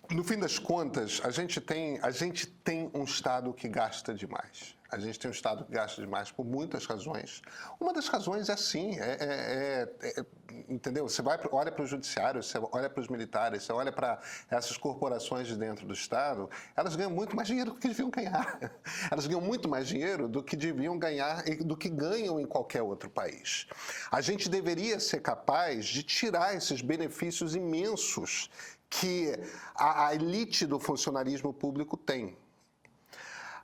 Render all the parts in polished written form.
No fim das contas, a gente tem um Estado que gasta demais. A gente tem um Estado que gasta demais por muitas razões. Uma das razões é sim, entendeu? Você olha para o judiciário, você olha para os militares, você olha para essas corporações de dentro do Estado, elas ganham muito mais dinheiro do que deviam ganhar. Elas ganham muito mais dinheiro do que deviam ganhar e do que ganham em qualquer outro país. A gente deveria ser capaz de tirar esses benefícios imensos que a elite do funcionalismo público tem.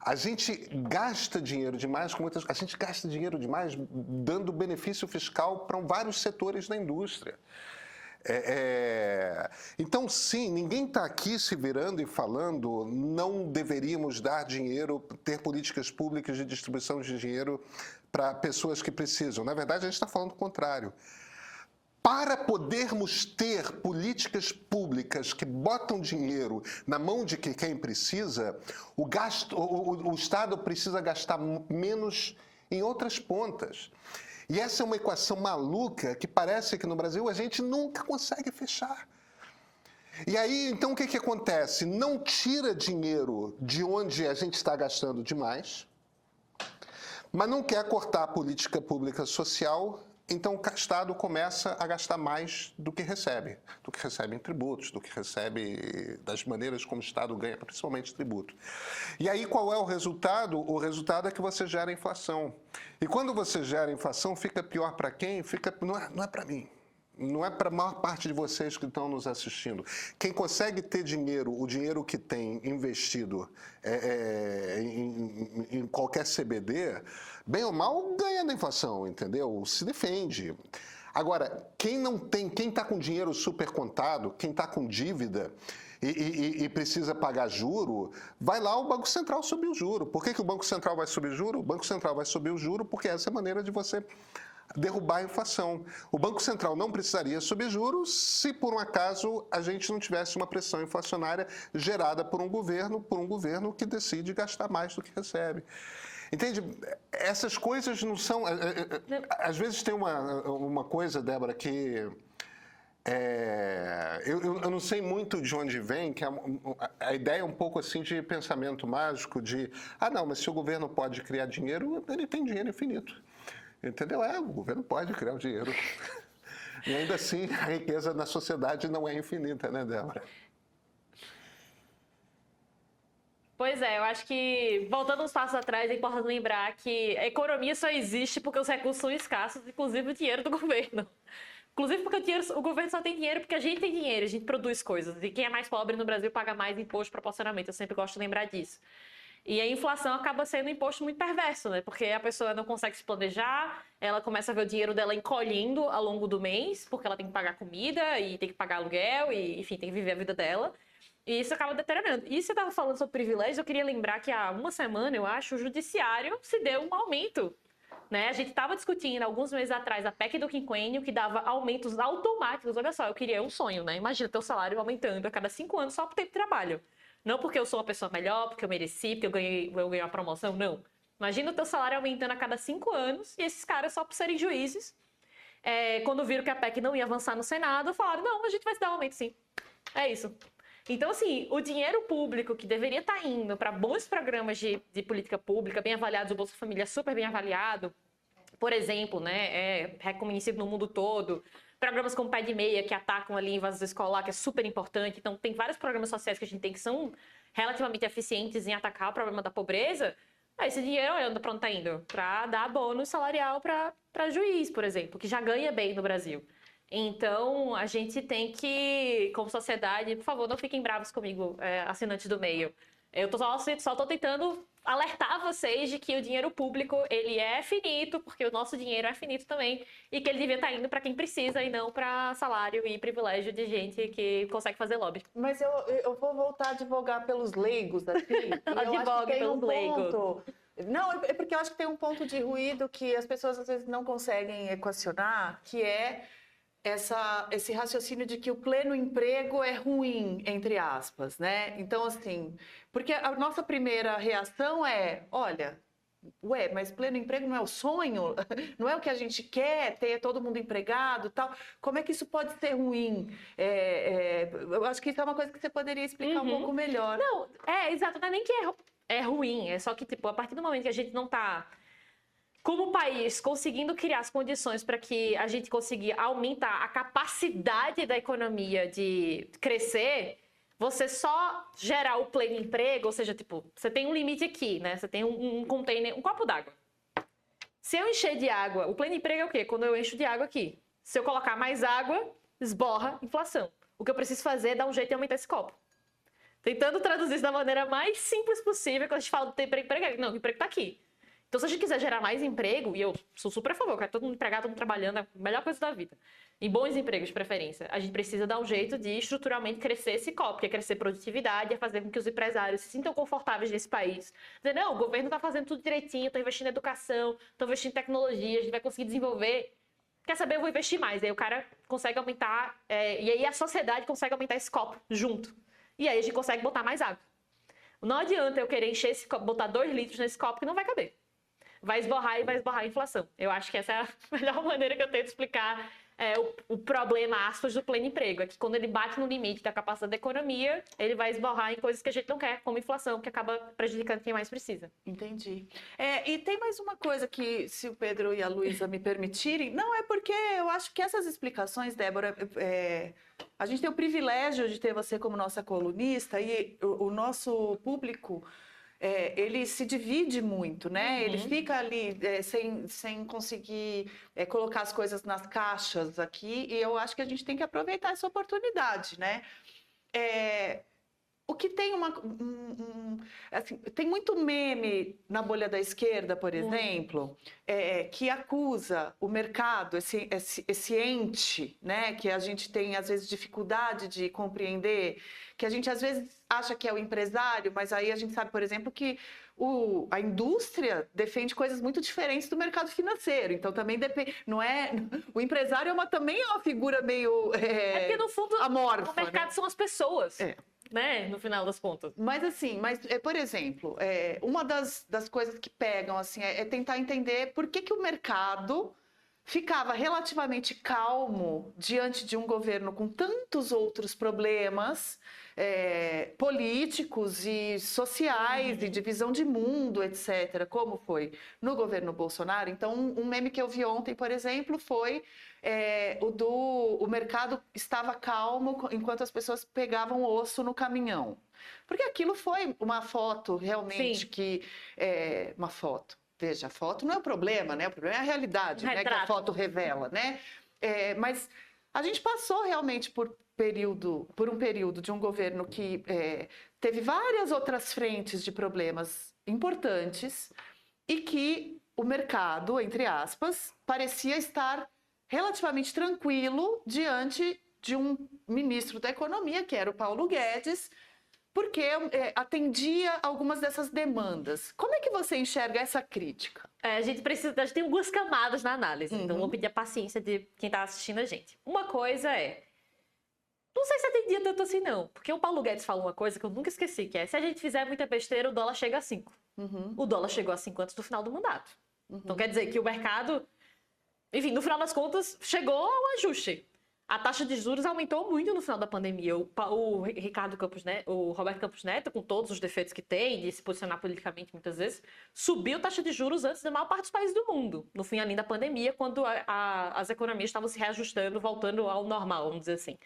A gente gasta dinheiro demais, a gente gasta dinheiro demais dando benefício fiscal para vários setores da indústria. Então, sim, ninguém está aqui se virando e falando não deveríamos dar dinheiro, ter políticas públicas de distribuição de dinheiro para pessoas que precisam. Na verdade, a gente está falando o contrário. Para podermos ter políticas públicas que botam dinheiro na mão de quem precisa, o Estado precisa gastar menos em outras pontas. E essa é uma equação maluca que parece que no Brasil a gente nunca consegue fechar. E aí, então, o que acontece? Não tira dinheiro de onde a gente está gastando demais, mas não quer cortar a política pública social. Então, o Estado começa a gastar mais do que recebe em tributos, do que recebe das maneiras como o Estado ganha, principalmente tributo. E aí, qual é o resultado? O resultado é que você gera inflação. E quando você gera inflação, fica pior para quem? Não é para mim. Não é para a maior parte de vocês que estão nos assistindo. Quem consegue ter dinheiro, o dinheiro que tem investido em qualquer CBD, bem ou mal, ganha da inflação, entendeu? Se defende. Agora, quem não tem, quem está com dinheiro super contado, quem está com dívida e precisa pagar juro, vai lá, o Banco Central subir o juro. Por que o Banco Central vai subir o juro? O Banco Central vai subir o juro porque essa é a maneira de você derrubar a inflação. O Banco Central não precisaria subir juros se, por um acaso, a gente não tivesse uma pressão inflacionária gerada por um governo que decide gastar mais do que recebe. Entende? Essas coisas não são... Às vezes tem uma coisa, Débora, que... eu não sei muito de onde vem, que a ideia é um pouco assim de pensamento mágico, de... não, mas se o governo pode criar dinheiro, ele tem dinheiro infinito. Entendeu? O governo pode criar o dinheiro. E ainda assim, a riqueza na sociedade não é infinita, né, Débora? Pois é, eu acho que, voltando uns passos atrás, é importante lembrar que a economia só existe porque os recursos são escassos, inclusive o dinheiro do governo. Inclusive porque o governo só tem dinheiro porque a gente tem dinheiro, a gente produz coisas. E quem é mais pobre no Brasil paga mais imposto proporcionalmente, eu sempre gosto de lembrar disso. E a inflação acaba sendo um imposto muito perverso, né? Porque a pessoa não consegue se planejar, ela começa a ver o dinheiro dela encolhendo ao longo do mês, porque ela tem que pagar comida e tem que pagar aluguel e, enfim, tem que viver a vida dela. E isso acaba deteriorando. E você estava falando sobre privilégio, eu queria lembrar que há uma semana, eu acho, o judiciário se deu um aumento. Né? A gente estava discutindo alguns meses atrás a PEC do quinquênio, que dava aumentos automáticos. Olha só, eu queria um sonho, né? Imagina teu salário aumentando a cada 5 anos só por tempo de trabalho. Não porque eu sou uma pessoa melhor, porque eu mereci, porque eu ganhei uma promoção, não. Imagina o teu salário aumentando a cada 5 anos e esses caras só por serem juízes, quando viram que a PEC não ia avançar no Senado, falaram, não, a gente vai se dar um aumento sim. É isso. Então, assim, o dinheiro público que deveria estar indo para bons programas de política pública, bem avaliados, o Bolsa Família super bem avaliado, por exemplo, né, é reconhecido no mundo todo, programas como Pé de Meia, que atacam ali invasão escolar, que é super importante. Então, tem vários programas sociais que a gente tem que são relativamente eficientes em atacar o problema da pobreza. Esse dinheiro anda para onde está indo? Para dar bônus salarial para juiz, por exemplo, que já ganha bem no Brasil. Então, a gente tem que, como sociedade, por favor, não fiquem bravos comigo, assinantes do meio. Eu só tô tentando alertar vocês de que o dinheiro público, ele é finito, porque o nosso dinheiro é finito também, e que ele devia estar indo para quem precisa e não para salário e privilégio de gente que consegue fazer lobby. Mas eu vou voltar a advogar pelos leigos, assim. Advogue pelos leigos. Não, é porque eu acho que tem um ponto de ruído que as pessoas às vezes não conseguem equacionar, que é esse raciocínio de que o pleno emprego é ruim, entre aspas, né? Então, assim, porque a nossa primeira reação é, olha, Ué, mas pleno emprego não é o sonho? Não é o que a gente quer, ter todo mundo empregado e tal? Como é que isso pode ser ruim? Eu acho que isso é uma coisa que você poderia explicar um pouco melhor. Não, exato, não é nem que é ruim, é só que, tipo, a partir do momento que a gente não tá, como país, conseguindo criar as condições para que a gente consiga aumentar a capacidade da economia de crescer, você só gerar o pleno emprego, ou seja, tipo, você tem um limite aqui, né? Você tem um container, um copo d'água. Se eu encher de água, o pleno emprego é o quê? Quando eu encho de água aqui. Se eu colocar mais água, esborra inflação. O que eu preciso fazer é dar um jeito de aumentar esse copo. Tentando traduzir isso da maneira mais simples possível, quando a gente fala do emprego, não, o emprego tá aqui. Então, se a gente quiser gerar mais emprego, e eu sou super a favor, eu quero todo mundo empregado, todo mundo trabalhando, é a melhor coisa da vida. Em bons empregos, de preferência. A gente precisa dar um jeito de estruturalmente crescer esse copo, que é crescer produtividade, é fazer com que os empresários se sintam confortáveis nesse país. Dizer, não, o governo está fazendo tudo direitinho, estou investindo em educação, estou investindo em tecnologia, a gente vai conseguir desenvolver. Quer saber, eu vou investir mais. Aí o cara consegue aumentar, e aí a sociedade consegue aumentar esse copo junto. E aí a gente consegue botar mais água. Não adianta eu querer encher esse copo, botar 2 litros nesse copo que não vai caber. Vai esborrar e vai esborrar a inflação. Eu acho que essa é a melhor maneira que eu tento explicar o problema, aspas, do pleno emprego. É que quando ele bate no limite da capacidade da economia, ele vai esborrar em coisas que a gente não quer, como inflação, que acaba prejudicando quem mais precisa. Entendi. E tem mais uma coisa que, se o Pedro e a Luísa me permitirem, não é porque eu acho que essas explicações, Débora, a gente tem o privilégio de ter você como nossa colunista e o nosso público... ele se divide muito, né? Ele fica ali sem conseguir colocar as coisas nas caixas aqui, e eu acho que a gente tem que aproveitar essa oportunidade, né? O que tem assim, tem muito meme na bolha da esquerda, por exemplo, que acusa o mercado, esse ente, né, que a gente tem às vezes dificuldade de compreender, que a gente às vezes acha que é o empresário, mas aí a gente sabe, por exemplo, que a indústria defende coisas muito diferentes do mercado financeiro. Então também depende, não é? O empresário também é uma figura meio porque no fundo amorfa, o mercado, né? São as pessoas. Né, no final das contas. Mas assim, por exemplo, uma das coisas que pegam assim, é tentar entender por que o mercado ficava relativamente calmo diante de um governo com tantos outros problemas políticos e sociais e de visão de mundo, etc., como foi no governo Bolsonaro. Então, um meme que eu vi ontem, por exemplo, foi o mercado estava calmo enquanto as pessoas pegavam osso no caminhão. Porque aquilo foi uma foto realmente uma foto. Veja, a foto não é o problema, né? O problema é a realidade, né? Que a foto revela, né? Mas a gente passou realmente por um período de um governo que teve várias outras frentes de problemas importantes e que o mercado, entre aspas, parecia estar relativamente tranquilo diante de um ministro da Economia, que era o Paulo Guedes, porque atendia algumas dessas demandas. Como é que você enxerga essa crítica? A gente tem duas camadas na análise, então vou pedir a paciência de quem está assistindo a gente. Uma coisa não sei se atendia tanto assim não, porque o Paulo Guedes falou uma coisa que eu nunca esqueci, que se a gente fizer muita besteira, o dólar chega a 5. O dólar chegou a 5 antes do final do mandato. Então quer dizer que o mercado, enfim, no final das contas, chegou ao ajuste. A taxa de juros aumentou muito no final da pandemia. O Roberto Campos Neto, com todos os defeitos que tem, de se posicionar politicamente muitas vezes, subiu a taxa de juros antes da maior parte dos países do mundo. No fim ali da pandemia, quando as economias estavam se reajustando, voltando ao normal, vamos dizer assim.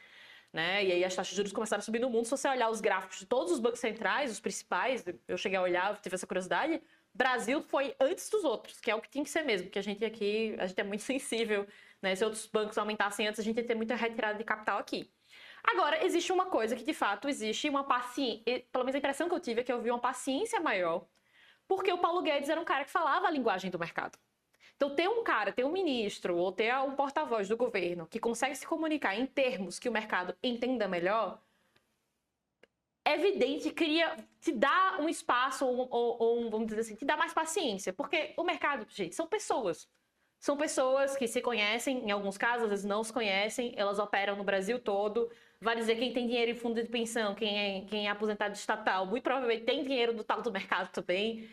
Né? E aí as taxas de juros começaram a subir no mundo. Se você olhar os gráficos de todos os bancos centrais, os principais, eu cheguei a olhar, tive essa curiosidade, Brasil foi antes dos outros, que é o que tinha que ser mesmo, porque a gente é muito sensível, né? Se outros bancos aumentassem antes, a gente ia ter muita retirada de capital aqui. Agora, existe uma coisa que, de fato, existe uma paciência, pelo menos a impressão que eu tive é que eu vi uma paciência maior, porque o Paulo Guedes era um cara que falava a linguagem do mercado. Então, ter um ministro ou ter um porta-voz do governo que consegue se comunicar em termos que o mercado entenda melhor, é evidente, te dá um espaço, ou vamos dizer assim, te dá mais paciência. Porque o mercado, gente, são pessoas. São pessoas que se conhecem, em alguns casos, às vezes não se conhecem, elas operam no Brasil todo, Vale dizer, quem tem dinheiro em fundo de pensão, quem é aposentado estatal, muito provavelmente tem dinheiro do tal do mercado também.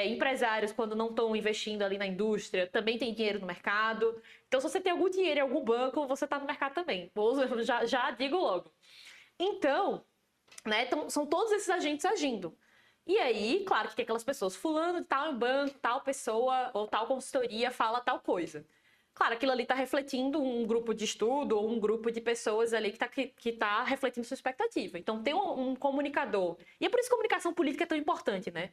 Empresários, quando não estão investindo ali na indústria, também tem dinheiro no mercado. Então, se você tem algum dinheiro em algum banco, você está no mercado também. Já digo logo. Então, né, são todos esses agentes agindo. E aí, claro que tem aquelas pessoas, fulano de tal banco, tal pessoa ou tal consultoria fala tal coisa. Claro, aquilo ali está refletindo um grupo de estudo ou um grupo de pessoas ali que tá refletindo sua expectativa. Então, tem um comunicador. E é por isso que a comunicação política é tão importante, né?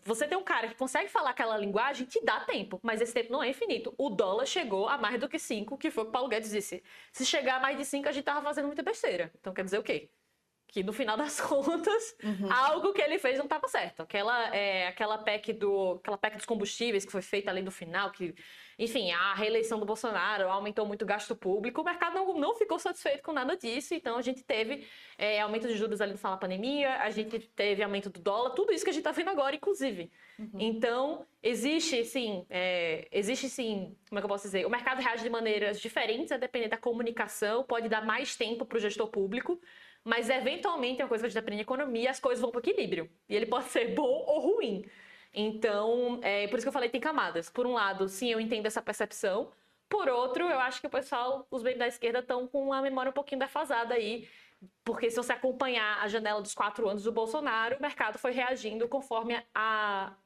Você tem um cara que consegue falar aquela linguagem, te dá tempo, mas esse tempo não é infinito. O dólar chegou a mais do que 5, que foi o que o Paulo Guedes disse. Se chegar a mais de 5, a gente tava fazendo muita besteira. Então, quer dizer o quê? Que no final das contas, algo que ele fez não estava certo. Aquela PEC dos combustíveis que foi feita ali no final, que, enfim, a reeleição do Bolsonaro aumentou muito o gasto público, o mercado não ficou satisfeito com nada disso, então a gente teve aumento de juros ali no final da pandemia, a gente teve aumento do dólar, tudo isso que a gente está vendo agora, inclusive. Então, existe sim, como é que eu posso dizer? O mercado reage de maneiras diferentes, a depender da comunicação, pode dar mais tempo para o gestor público, mas eventualmente é uma coisa que a gente aprende em economia, as coisas vão para o equilíbrio. E ele pode ser bom ou ruim. Então, por isso que eu falei, tem camadas. Por um lado, sim, eu entendo essa percepção. Por outro, eu acho que o pessoal, os membros da esquerda, estão com a memória um pouquinho defasada aí. Porque se você acompanhar a janela dos 4 anos do Bolsonaro, o mercado foi reagindo conforme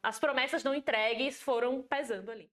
as promessas não entregues foram pesando ali.